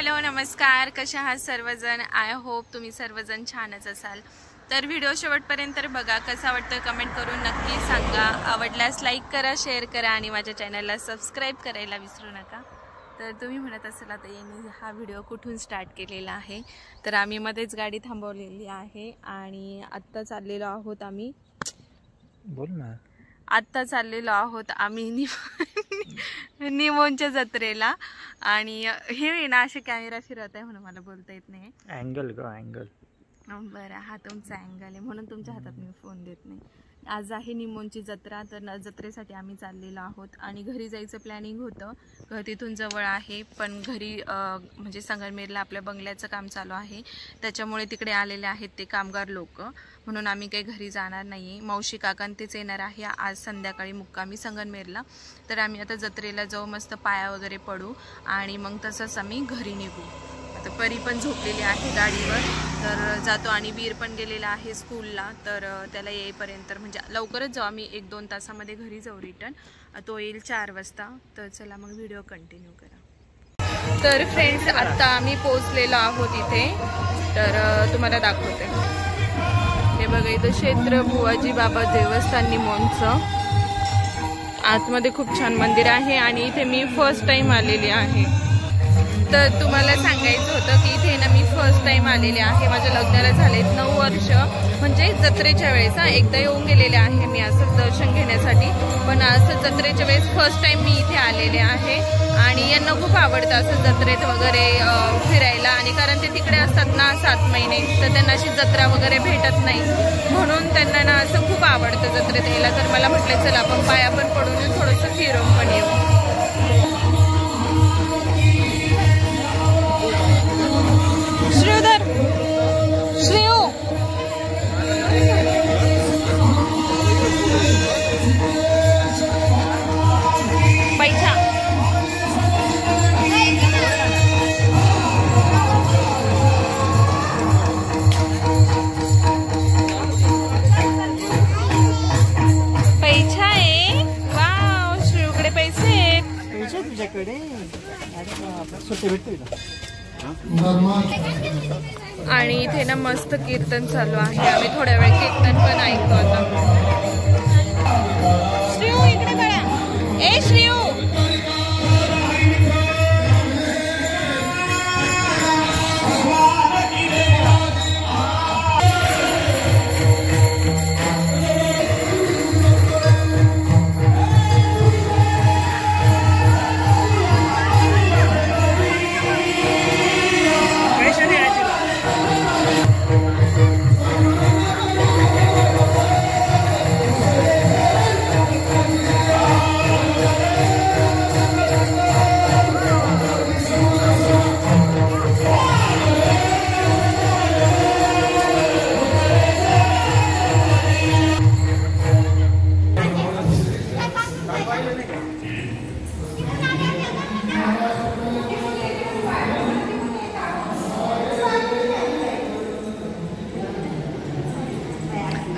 Hello नमस्कार, कशा आहात सर्वजण। आय होप तुम्ही सर्वजण छानच असाल। तर व्हिडिओ शेवटपर्यंत बघा, कसा वाटतोय कमेंट करून नक्की सांगा। आवडल्यास लाईक करा, शेअर करा आणि माझ्या चॅनलला सबस्क्राईब करायला विसरू नका। तर तुम्ही म्हणत असाल आता यांनी हा व्हिडिओ कुठून स्टार्ट केलेला आहे, तर आम्ही मध्येच गाडी थांबवलेली आहे आणि आत्ता चाललेलो आहोत आम्ही निमोनच्या जत्रेला। आणि हे ना असे कॅमेरा फिरवत आहे म्हणून मला बोलता येत नाही। अँगल बरं, हा तुमचा अँगल आहे म्हणून तुमच्या हातात मी फोन देत नाही। आज आहे निमोनची जत्रा, तर जत्रेसाठी आम्ही चाललेलो आहोत आणि घरी जायचं प्लॅनिंग होतं। घर तिथून जवळ आहे, पण घरी म्हणजे संगमनेरला आपल्या बंगल्याचं काम चालू आहे, त्याच्यामुळे तिकडे आलेले आहेत ते कामगार लोक, म्हणून आम्ही काही घरी जाणार नाही। मावशी काकां तेच येणार आहे आज संध्याकाळी मुक्कामी संगमनेरला। तर आम्ही आता जत्रेला जाऊ, मस्त पाया वगैरे पडू आणि मग तसंच आम्ही घरी निघू। आता परी पण झोपलेली आहे गाडीवर, तर जातो आणि वीर पण गेलेला आहे स्कूलला, तर त्याला येईपर्यंत म्हणजे लवकरच जाऊ आम्ही, 1-2 तासामध्ये घरी जाऊ रिटर्न। तो येईल 4 वाजता। तर चला मग व्हिडिओ कंटिन्यू करा। तर फ्रेंड्स आता आम्ही पोहोचलेलो आहोत इथे, तर तुम्हाला दाखवते। हे बघा, इथं क्षेत्र बुवाजी बाबा देवस्थान निमोनचं आतमध्ये खूप छान मंदिर आहे आणि इथे मी फर्स्ट टाइम आलेली आहे। तर तुम्हाला सांगायचं होतं की इथे ना मी फर्स्ट टाइम आलेले आहे। माझ्या लग्नाला झालेत 9 वर्ष, म्हणजे जत्रेच्या वेळेस एकदा येऊन गेलेले आहे मी असं दर्शन घेण्यासाठी, पण असं जत्रेच्या वेळेस फर्स्ट टाइम मी इथे आलेले आहे। आणि यांना खूप आवडतं असं जत्रेत वगैरे फिरायला, आणि कारण ते तिकडे असतात ना 7 महिने, तर त्यांना अशी जत्रा वगैरे भेटत नाही, म्हणून त्यांना ना असं खूप आवडतं जत्रेत यायला। तर मला म्हटलं चला आपण पाया पण पडून थोडंसं फिरून पण येऊ। आणि इथे ना मस्त कीर्तन चालू आहे, आम्ही थोड्या वेळ कीर्तन पण ऐकतो आता। श्रीऊ इकडे बघा, ए श्रीऊ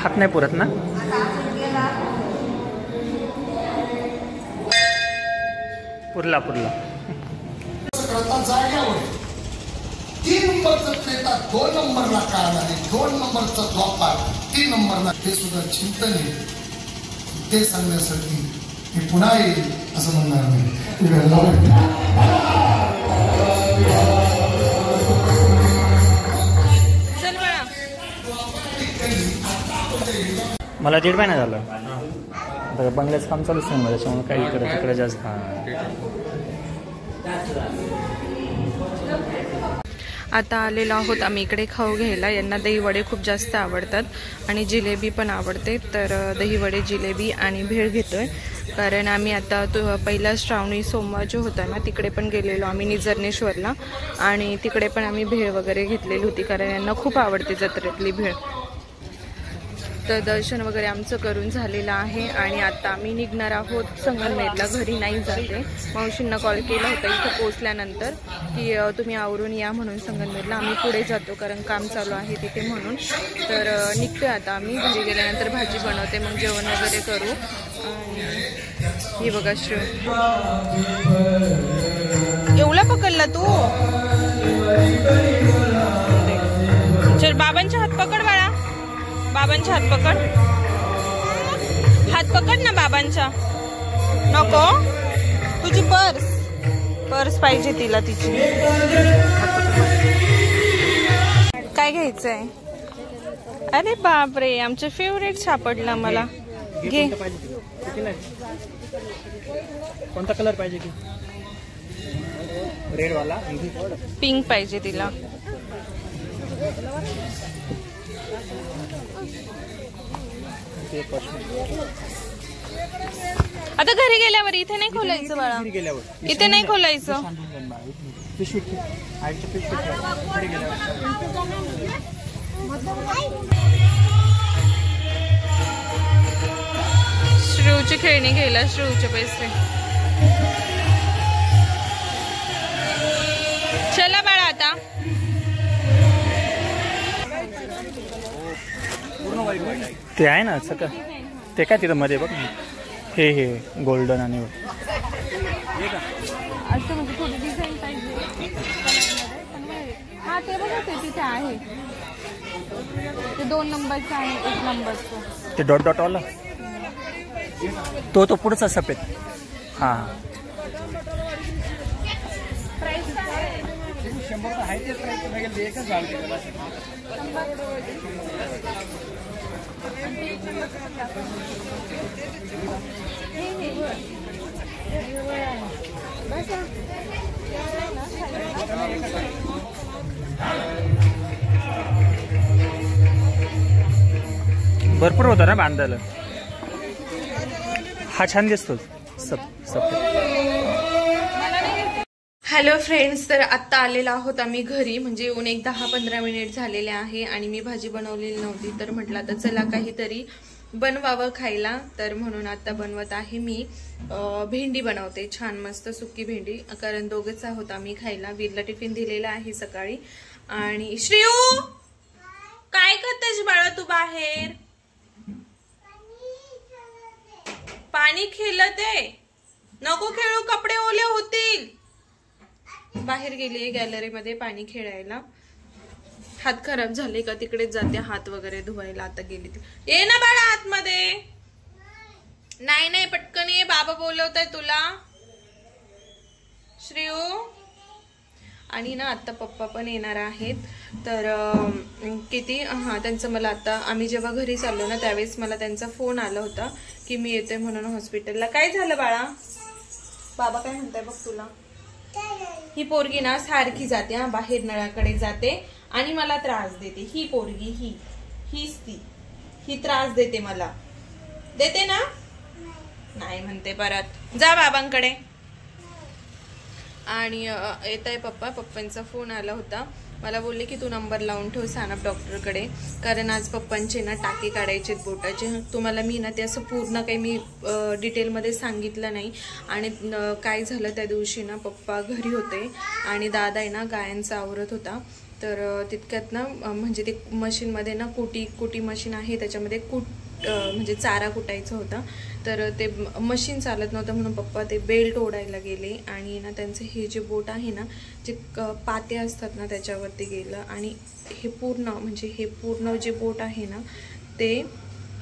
हात नाही पुरत ना। पुरला 3 नंबरचं क्रेता 2 नंबरला काढला आहे, 2 नंबरचा द्वापार 3 नंबरला, ते सुद्धा चिंतन आहे। ते सांगण्यासाठी मी पुन्हा येईल असं म्हणणार नाही। मला 1.5 महिना झाला, आता बंगल्याचं काम चालूच नाही मला, त्याच्यामुळे काही इकडे तिकडे जास्त। आता आलेलो आहोत आम्ही इकडे खाऊ घ्यायला। यांना दही वडे खूप जास्त आवडतात आणि जिलेबी पण आवडते, तर दही वडे, जिलेबी आणि भेळ घेतोय। कारण आम्ही आता पहिला श्रावणी सोमवार जो होता ना तिकडे पण गेलेलो आम्ही निजरनेश्वरला, आणि तिकडे पण आम्ही भेळ वगैरे घेतलेली होती, कारण यांना खूप आवडते जत्रेतली भेळ। तर दर्शन वगैरे आमचं करून झालेलं आहे आणि आता आम्ही निघणार आहोत संगमनेरला, घरी नाही जाते। मावशींना कॉल केला होता इथे पोहोचल्यानंतर की तुम्ही आवरून या म्हणून संगमनेरला, आम्ही पुढे जातो कारण काम चालू आहे तिथे म्हणून। तर निघतोय आता आम्ही, घरी गेल्यानंतर भाजी बनवते, मग जेवण वगैरे करू। हे बघा श्री, एवढा पकडला तू? बाबांचा हात पकड बाळा, बाबांचा हात पकड, हात पकड ना बाबांचा. नको, तुझी पर्स, पर्स पाहिजे तिला तिची. काय घ्यायचंय? अरे बापरे, आमचे फेवरेट सापडला मला. घे. कोणता कलर पाहिजे की? रेड वाला, पिंक पाहिजे तिला. आता घरी गेल्यावर इथे नाही खोलायचं बाळा, इथे नाही खोलायचं. श्रीवची खेळणी घ्यायला, श्रीवचे पैसे. चला बाळा आता. ते आहे ना सगळं, ते काय तिथं मध्ये बघ, हे गोल्डन आणि असं म्हणजे थोडी डिझाईन पाहिजे. हा ते बघा, ते तिथे आहे, ते 2 नंबरचं आहे, 1 नंबरचं. ते डॉट डॉट वाला, तो पुढचा सफेद. हा भरपूर होता ना बांधायला. हा छान दिसतो हॅलो फ्रेंड्स, तर आत्ता आलेला आहोत आम्ही घरी. म्हणजे येऊन एक 10-15 मिनिट झालेले आहे आणि मी भाजी बनवलेली नव्हती, तर म्हटलं आता चला काहीतरी बनवावं खायला. तर म्हणून आता बनवत आहे मी भेंडी बनवते, छान मस्त सुकी भेंडी, कारण दोघेच आहोत आम्ही खायला. वीरला टिफिन दिलेला आहे सकाळी. आणि श्रीयू काय करतेस बाळा तू बाहेर? पाणी खेळत आहे, नको खेळू, कपडे ओले होतील. बाहेर गेली गॅलरीमध्ये पाणी खेळायला. हात खराब झाले का तिकडेच जाते हात वगैरे धुवायला. आता गेली ये ना बाळा आतमध्ये. नाही नाही पटकन ये, बाबा बोलवताय तुला. श्रीयू. आणि ना आता पप्पा पण येणार आहेत. तर किती त्यांचं मला आता, आम्ही जेव्हा घरी चाललो ना त्यावेळेस मला त्यांचा फोन आला होता की मी येतोय म्हणून हॉस्पिटलला. काय झालं बाळा? बाबा काय म्हणताय बघ तुला. ही पोरगी ना सारखी जाते बाहेर, नळाकडे जाते आणि मला त्रास देते. ही पोरगी हीच ती, ही त्रास देते मला. देते ना? नाही म्हणते परत. जा बाबांकडे. आणि येत आहे पप्पांचा फोन आला होता. मला बोलले की तू नंबर लावून ठेव सानप डॉक्टरकडे, कारण आज पप्पांचे ना टाके काढायचे बोटाचे. तुम्हाला मी ना ते असं पूर्ण काही मी डिटेलमध्ये सांगितलं नाही. आणि काय झालं त्या दिवशी ना, पप्पा घरी होते आणि दादा आहे ना गायांचा आवरत होता. तर तितक्यात ना म्हणजे ते मशीनमध्ये ना कुटी मशीन आहे, त्याच्यामध्ये म्हणजे चारा कुटायचा होता. तर ते मशीन चालत नव्हतं म्हणून पप्पा ते बेल्ट ओढायला गेले आणि ना त्यांचं हे जे बोट आहे ना, जे पाते असतात ना त्याच्यावरती गेलं. आणि हे पूर्ण जे बोट आहे ना ते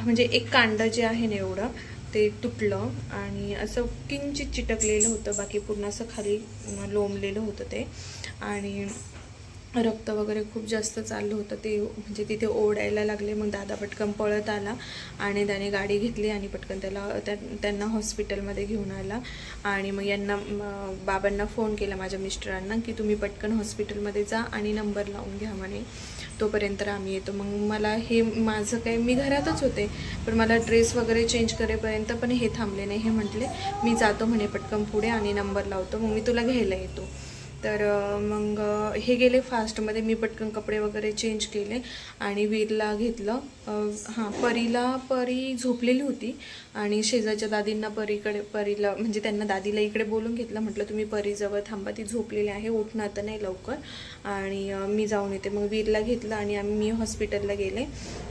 म्हणजे एक कांड जे आहे ना एवढं ते तुटलं आणि असं किंचित चिटकलेलं होतं. बाकी पूर्ण असं खाली लोंबलेलं होतं ते. आणि रक्त वगैरे खूप जास्त चाललं होतं ते, म्हणजे तिथे ओढायला लागले. मग दादा पटकन पळत आला आणि त्याने गाडी घेतली आणि पटकन त्यांना हॉस्पिटलमध्ये घेऊन आला. आणि मग बाबांना फोन केला माझ्या मिस्टरांना की तुम्ही पटकन हॉस्पिटलमध्ये जा आणि नंबर लावून घ्या म्हणे, तोपर्यंत आम्ही येतो. मग मला हे माझं काय, मी घरातच होते पण मला ड्रेस वगैरे चेंज करेपर्यंत पण हे थांबले नाही. हे म्हटले मी जातो म्हणे पटकन पुढे आणि नंबर लावतो, मग मी तुला घ्यायला येतो. तर मग हे गेले फास्टमध्ये. मी पटकन कपडे वगैरे चेंज केले आणि वीरला घेतलं. परी झोपलेली होती आणि शेजारच्या दादींना परीला म्हणजे त्यांना दादीला इकडे बोलून घेतलं. म्हटलं तुम्ही परीजवळ थांबा, ती झोपलेली आहे, उठणार तर नाही लवकर, आणि मी जाऊन येते. मग वीरला घेतलं आणि मी हॉस्पिटलला गेले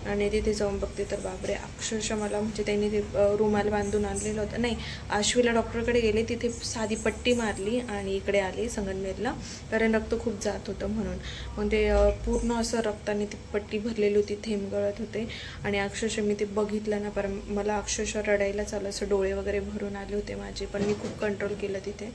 आणि तिथे जाऊन बघते तर बापरे, अक्षरशः मला म्हणजे त्यांनी ते रुमाल बांधून आणलेलं होतं. नाही, आश्वीला डॉक्टरकडे गेले, तिथे साधी पट्टी मारली आणि इकडे आले संगमनेरला, कारण रक्त खूप जात होतं म्हणून. मग ते पूर्ण असं रक्ताने ती पट्टी भरलेली होती, थेंब गळत होते. आणि अक्षरशः मी ते बघितलं ना, पण मला अक्षरशः रडायला चालू, असं डोळे वगैरे भरून आले होते माझे. पण मी खूप कंट्रोल केलं तिथे.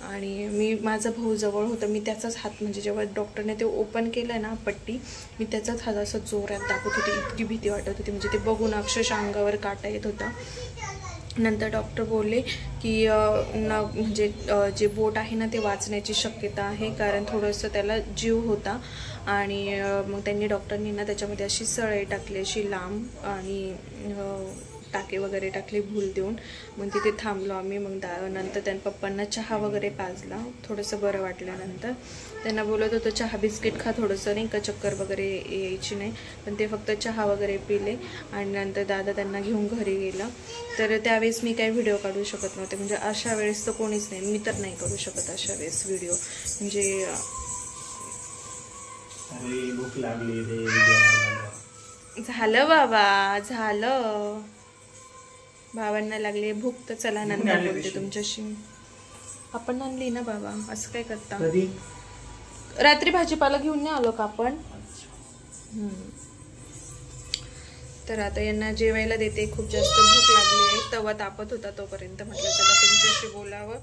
आणि माझा भाऊ जवळ होता, मी त्याचाच हात म्हणजे जेव्हा डॉक्टरने ते ओपन केलं ना पट्टी, मी त्याचाच हात असं जोरात दाखवत होते, इतकी भीती वाटत होती. म्हणजे ते बघून अक्षरशः अंगावर काटा येत होता. नंतर डॉक्टर बोलले की म्हणजे जे बोट आहे ना ते वाचण्याची शक्यता आहे, कारण थोडंसं त्याला जीव होता. आणि मग त्यांनी डॉक्टरनी ना त्याच्यामध्ये अशी सळई टाकली, अशी लांब, आणि टाके वगैरे टाकले भूल देऊन. मग तिथे थांबलो आम्ही. मग नंतर त्यांना पप्पांना चहा वगैरे पाजला, थोडंसं बरं वाटल्यानंतर. त्यांना बोलत होतं चहा बिस्किट खा थोडंसं, नाही का चक्कर वगैरे यायची नाही, पण ते फक्त चहा वगैरे पिले. आणि नंतर दादा त्यांना घेऊन घरी गेला. तर त्यावेळेस मी काही व्हिडिओ काढू शकत नव्हते, म्हणजे अशा वेळेस तर कोणीच नाही, मी तर नाही करू शकत अशा वेळेस व्हिडिओ. म्हणजे भूक लागली रे, झालं बाबा, झालं, भावांना लागली भूक, तर चला नंतर बोलते तुमच्याशी. आपण आणली ना बाबा, असं काय करता? रात्री भाजीपाला घेऊन नाही आलो का आपण? तर आता यांना जेवायला देते, खूप जास्त भूक लागली आहे. तवा तापत होता तोपर्यंत म्हटलं चला तुमच्याशी बोलावं.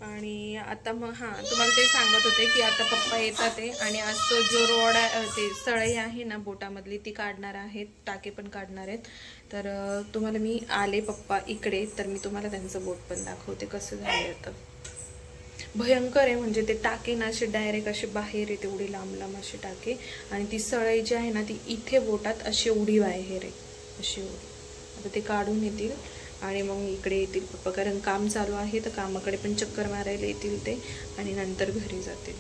आणि आता मग तुम्हाला ते सांगत होते की आता पप्पा येतात आहे, आणि आज तो जो रोड ते सळई आहे ना बोटामधली ती काढणार आहेत, टाके पण काढणार आहेत. तर तुम्हाला मी आले पप्पा इकडे, तर मी तुम्हाला त्यांचं बोट पण दाखवते कसं झालं. आता भयंकर आहे, म्हणजे ते टाके ना असे डायरेक्ट असे बाहेर आहे, तेवढी लांब लांब असे टाके. आणि ती सळई जी आहे ना ती इथे बोटात अशी एवढी बाहेर आहे, अशी एवढी. आता ते काढून येतील आणि मग इकडे येतील पप्पा, कारण काम चालू आहे, तर कामाकडे पण चक्कर मारायला येतील ते, आणि नंतर घरी जातील.